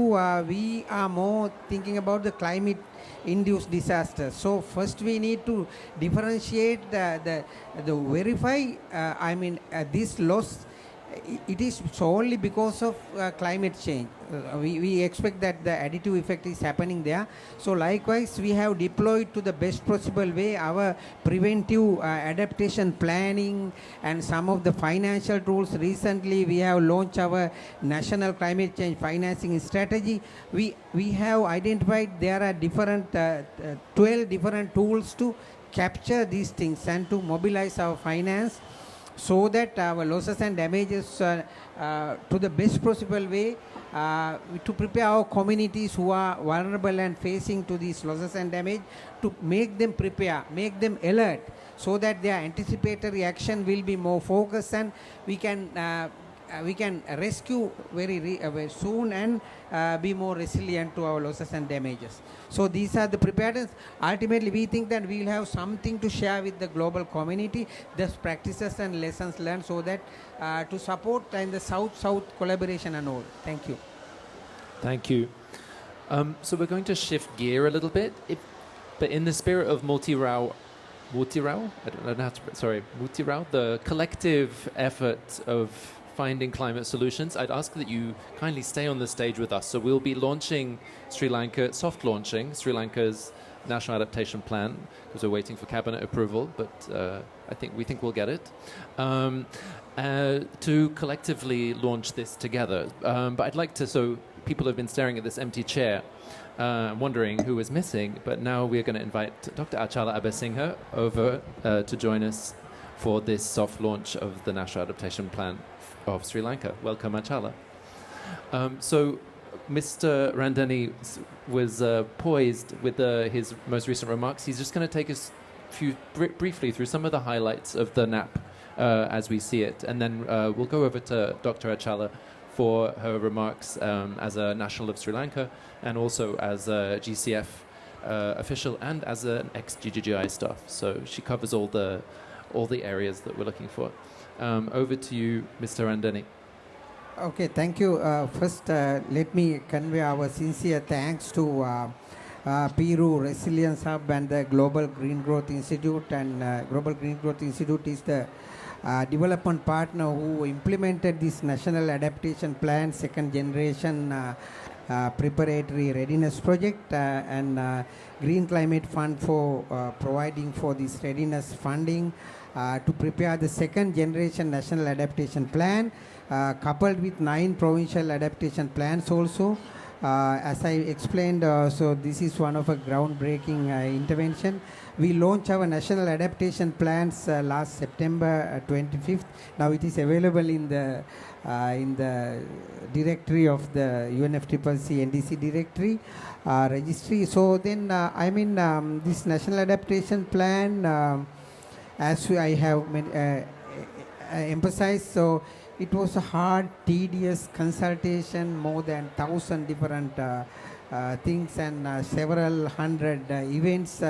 S4: we are more thinking about the climate-induced disasters. So first we need to differentiate verify, this loss it is solely because of climate change. We expect that the additive effect is happening there. So likewise, we have deployed to the best possible way our preventive adaptation planning and some of the financial tools. Recently, we have launched our national climate change financing strategy. We have identified there are different 12 different tools to capture these things and to mobilize our finance so that our losses and damages to the best possible way to prepare our communities who are vulnerable and facing to these losses and damage, to make them prepare, make them alert, so that their anticipatory action will be more focused and we can rescue very soon and be more resilient to our losses and damages. So these are the preparedness. Ultimately, we think that we will have something to share with the global community, thus practices and lessons learned, so that to support in the South-South collaboration and all. Thank you.
S1: Thank you. So we're going to shift gear a little bit, but in the spirit of Mutirao, I don't know how to, sorry, Mutirao, the collective effort of finding climate solutions, I'd ask that you kindly stay on the stage with us. So we'll be launching soft launching Sri Lanka's National Adaptation Plan, because we're waiting for cabinet approval, but we think we'll get it, to collectively launch this together. But I'd like to, so people have been staring at this empty chair, wondering who is missing, but now we're going to invite Dr. Achala Abesinghe over to join us for this soft launch of the National Adaptation Plan of Sri Lanka. Welcome, Achala. So Mr. Randeni was poised with his most recent remarks. He's just going to take us briefly through some of the highlights of the NAP as we see it, and then we'll go over to Dr. Achala for her remarks as a national of Sri Lanka and also as a GCF official and as an ex-GGGI staff. So she covers all the areas that we're looking for. Over to you, Mr. Randeni.
S4: Okay, thank you. First, let me convey our sincere thanks to Peru Resilience Hub and the Global Green Growth Institute. And Global Green Growth Institute is the development partner who implemented this National Adaptation Plan, second generation preparatory readiness project, and Green Climate Fund for providing for this readiness funding to prepare the second generation National Adaptation Plan, coupled with 9 provincial adaptation plans also. As I explained, so this is one of a groundbreaking intervention. We launched our National Adaptation Plans last September 25th. Now it is available in the directory of the UNFCCC NDC directory registry. So then, this National Adaptation Plan, as I have emphasized, so it was a hard, tedious consultation, more than 1,000 different things and several hundred events.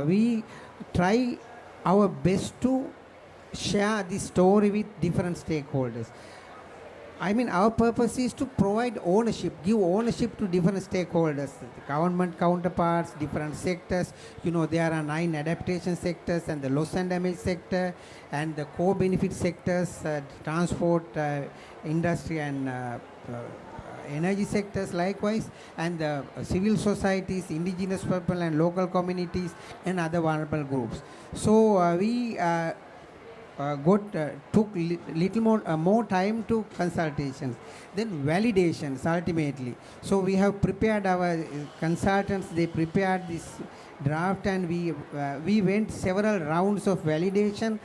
S4: We try our best to share this story with different stakeholders. Our purpose is to provide ownership, give ownership to different stakeholders, government counterparts, different sectors. There are 9 adaptation sectors and the loss and damage sector and the core benefit sectors, transport, industry and energy sectors likewise, and the civil societies, indigenous people and local communities and other vulnerable groups. So we took little more time to consultations, then validations ultimately. So we have prepared our consultants, they prepared this draft, and we went several rounds of validation,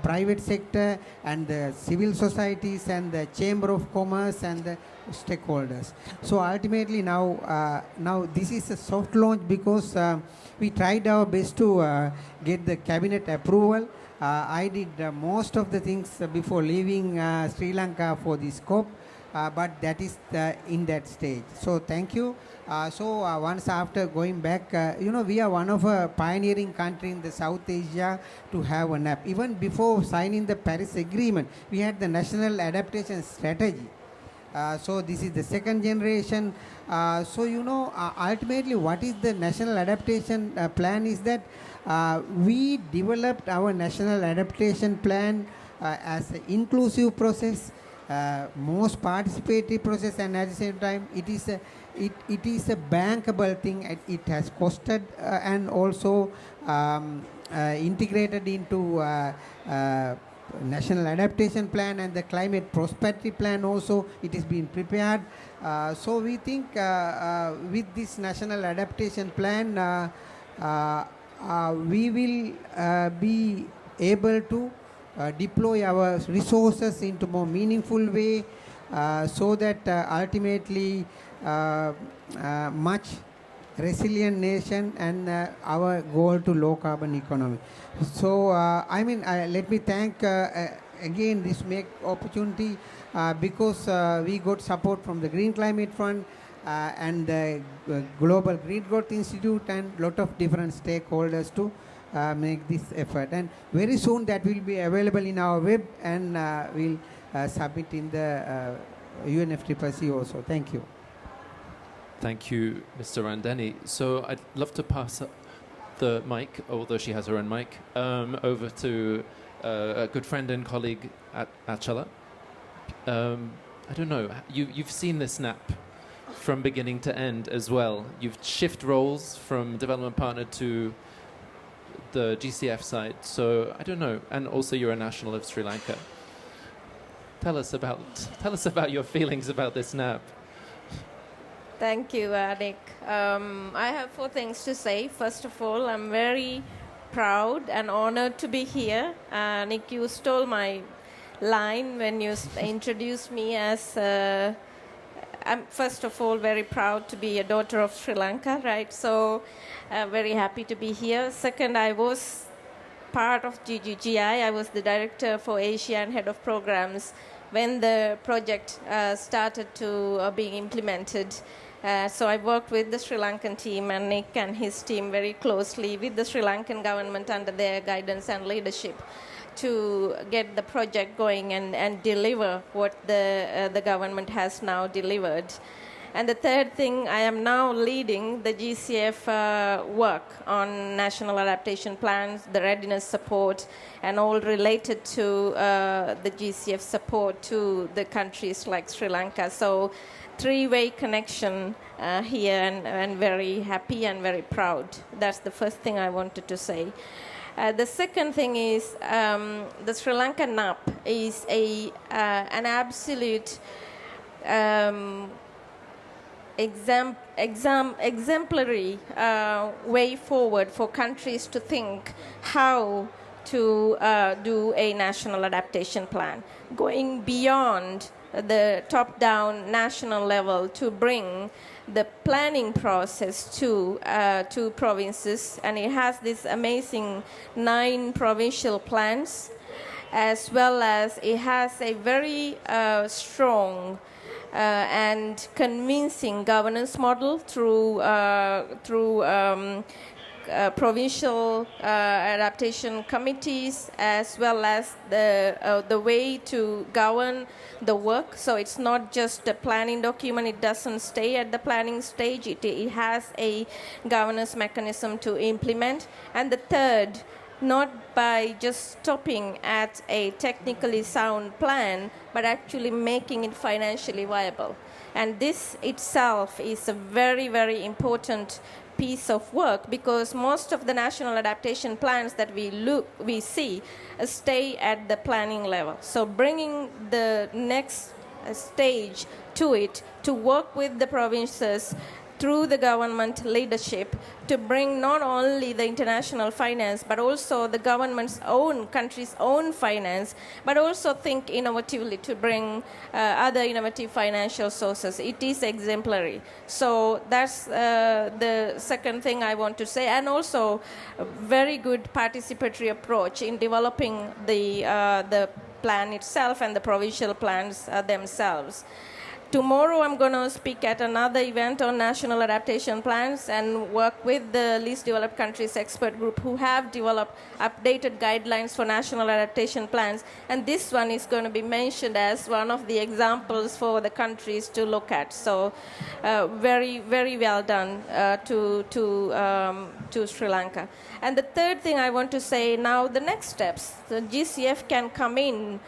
S4: private sector and the civil societies and the Chamber of Commerce and the stakeholders. So ultimately now this is a soft launch because we tried our best to get the cabinet approval. I did most of the things before leaving Sri Lanka for this COP, but that is in that stage. So thank you. Once after going back, we are one of a pioneering country in the South Asia to have a NAP. Even before signing the Paris Agreement, we had the National Adaptation Strategy. So this is the second generation. Ultimately what is the National Adaptation Plan is that we developed our National Adaptation Plan as an inclusive process, most participatory process, and at the same time it is a bankable thing. It has costed and also integrated into National Adaptation Plan and the Climate Prosperity Plan also. It is being prepared. So we think with this National Adaptation Plan we will be able to deploy our resources into more meaningful way, so that ultimately much resilient nation and our goal to low carbon economy. So let me thank again this make opportunity because we got support from the Green Climate Fund and the Global Green Growth Institute and lot of different stakeholders to make this effort. And very soon that will be available in our web, and we'll submit in the UNFCCC also. Thank you.
S1: Thank you, Mr. Randeni. So I'd love to pass the mic, although she has her own mic, over to a good friend and colleague at Achala. I don't know, you've seen this NAP from beginning to end as well. You've shifted roles from development partner to the GCF side. So I don't know, and also you're a national of Sri Lanka. Tell us about your feelings about this NAP.
S6: Thank you, Nick. I have 4 things to say. First of all, I'm very proud and honored to be here. Nick, you stole my line when you introduced me as... I'm first of all very proud to be a daughter of Sri Lanka, right? So very happy to be here. Second, I was part of GGGI. I was the director for Asia and head of programs when the project started to being implemented. So I worked with the Sri Lankan team and Nick and his team very closely with the Sri Lankan government under their guidance and leadership to get the project going and deliver what the government has now delivered. And the third thing, I am now leading the GCF work on national adaptation plans, the readiness support, and all related to the GCF support to the countries like Sri Lanka. So 3-way connection here, and very happy and very proud. That's the first thing I wanted to say. The second thing is the Sri Lankan NAP is an absolute exemplary way forward for countries to think how to do a national adaptation plan, going beyond the top-down national level to bring the planning process to provinces. And it has this amazing 9 provincial plans, as well as it has a very strong and convincing governance model through provincial adaptation committees, as well as the way to govern the work. So it's not just a planning document. It doesn't stay at the planning stage. It has a governance mechanism to implement. And the third, not by just stopping at a technically sound plan, but actually making it financially viable. And this itself is a very, very important piece of work, because most of the national adaptation plans that we see stay at the planning level. So bringing the next stage to it, to work with the provinces through the government leadership to bring not only the international finance, but also the government's own country's own finance, but also think innovatively to bring other innovative financial sources. It is exemplary. So that's the second thing I want to say. And also a very good participatory approach in developing the plan itself and the provincial plans themselves. tomorrow I'm going to speak at another event on national adaptation plans and work with the least developed countries expert group who have developed updated guidelines for national adaptation plans. And this one is going to be mentioned as one of the examples for the countries to look at. So very, very well done to Sri Lanka. And the third thing I want to say now, the next steps. The GCF can come in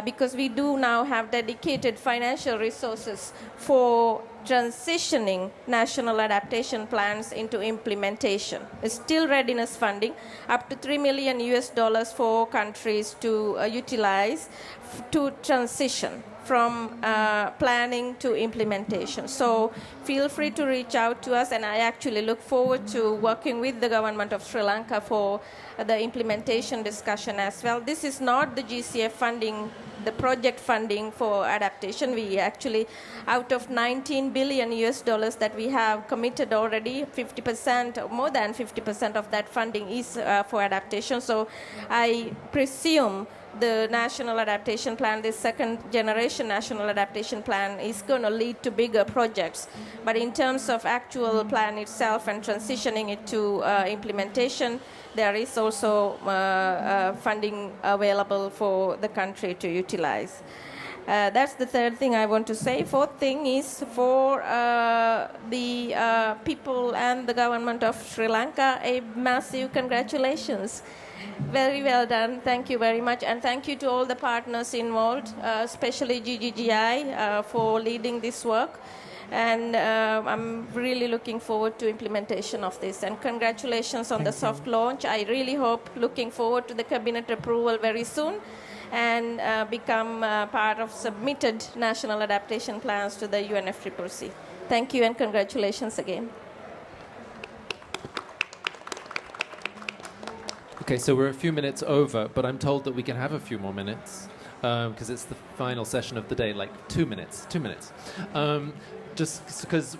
S6: because we do now have dedicated financial resources for transitioning national adaptation plans into implementation. It's still readiness funding, up to $3 million for countries to utilize to transition from planning to implementation. So feel free to reach out to us, and I actually look forward to working with the government of Sri Lanka for the implementation discussion as well. This is not the GCF funding, the project funding for adaptation. We actually, out of $19 billion that we have committed already, 50%, more than 50% of that funding is for adaptation. So I presume the National Adaptation Plan, the second generation National Adaptation Plan, is going to lead to bigger projects. But in terms of actual plan itself and transitioning it to implementation, there is also funding available for the country to utilize. That's the third thing I want to say. Fourth thing is for the people and the government of Sri Lanka, a massive congratulations. Very well done. Thank you very much. And thank you to all the partners involved, especially GGGI, for leading this work. And I'm really looking forward to implementation of this. And congratulations on the soft launch. I really hope, looking forward to the cabinet approval very soon and become part of submitted national adaptation plans to the UNFCCC. Thank you and congratulations again.
S1: Okay, so we're a few minutes over, but I'm told that we can have a few more minutes because it's the final session of the day, like 2 minutes. Just because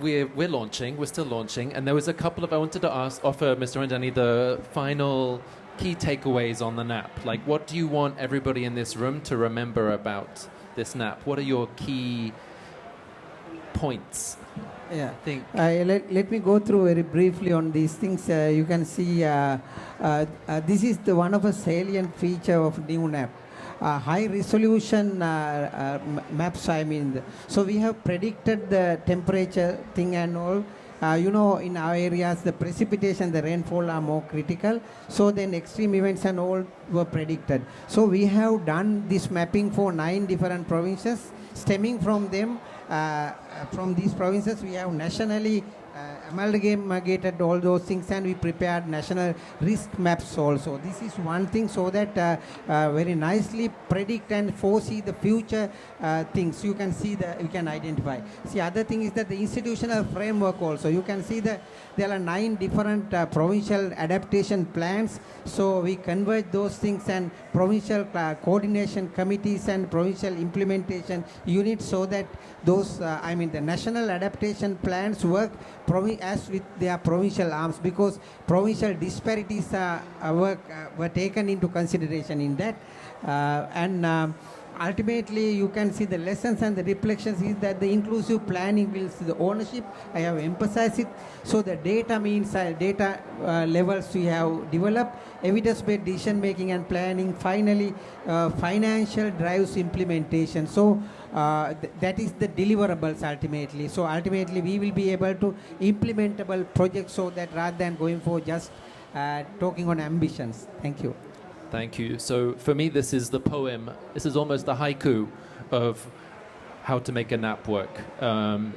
S1: we're launching, we're still launching, and there was a couple of, I wanted to offer Mr. Ranjani the final key takeaways on the NAP. Like, what do you want everybody in this room to remember about this NAP? What are your key points?
S4: Yeah, let me go through very briefly on these things. You can see this is the one of a salient feature of new NAP. High resolution maps, I mean. So we have predicted the temperature thing and all. You know, in our areas, the precipitation, the rainfall are more critical. So then extreme events and all were predicted. So we have done this mapping for 9 different provinces. Stemming from them, from these provinces, we have nationally amalgamated all those things, and we prepared national risk maps also. This is one thing, so that very nicely predict and foresee the future things. You can see you can identify. See, other thing is that the institutional framework also. You can see that there are 9 different provincial adaptation plans. So we converge those things, and provincial coordination committees and provincial implementation units, so that those, the national adaptation plans work as with their provincial arms, because provincial disparities were taken into consideration in that. Ultimately, you can see the lessons and the reflections is that the inclusive planning builds the ownership. I have emphasized it. So the data means data levels we have developed, evidence-based decision making and planning. Finally, financial drives implementation. So that is the deliverables ultimately. So ultimately, we will be able to implementable projects, so that rather than going for just talking on ambitions. Thank you.
S1: Thank you. So for me, this is the poem. This is almost a haiku of how to make a NAP work.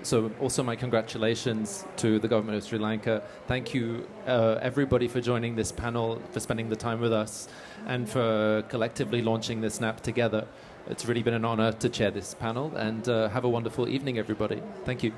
S1: So also my congratulations to the government of Sri Lanka. Thank you, everybody, for joining this panel, for spending the time with us, and for collectively launching this NAP together. It's really been an honor to chair this panel, and have a wonderful evening, everybody. Thank you.